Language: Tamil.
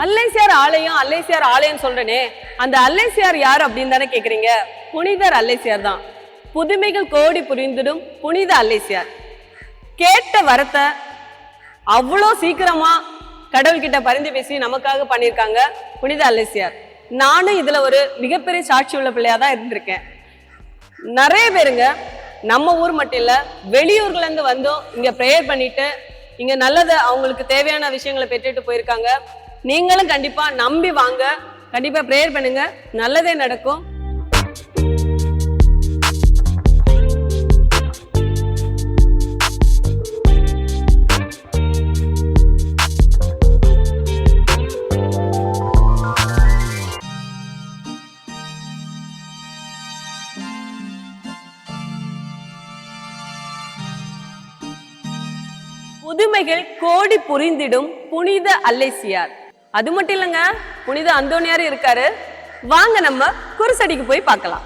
அல்லைசியார் ஆலயம் அல்லைசியார் ஆலயம் சொல்றேனே, அந்த அல்லைசியார் யார் அப்படின்னு தானே கேக்குறீங்க. புனிதர் அல்லைசியார் தான். புதுமைகள் கோடி புரிந்திடும் புனித அல்லைசியார். கேட்ட வரத்தை அவ்வளோ சீக்கிரமா கடவுள்கிட்ட பரிந்து பேசி நமக்காக பண்ணியிருக்காங்க புனித அல்லைசியார். நானும் இதுல ஒரு மிகப்பெரிய சாட்சி உள்ள பிள்ளையா தான் இருந்திருக்கேன். நிறைய பேருங்க நம்ம ஊர் மட்டும் இல்ல, வெளியூர்ல இருந்து வந்தும் இங்க ப்ரேயர் பண்ணிட்டு இங்க நல்லதை அவங்களுக்கு தேவையான விஷயங்களை பெற்றுட்டு போயிருக்காங்க. நீங்களும் கண்டிப்பா நம்பி வாங்க, கண்டிப்பா ப்ரேயர் பண்ணுங்க, நல்லதே நடக்கும். புதுமைகள் கோடி புரிந்திடும் புனித அல்லைசியார். அது மட்டும் இல்லைங்க, புனித அந்தோனியார் இருக்காரு. வாங்க நம்ம குருசடிக்கு போய் பார்க்கலாம்.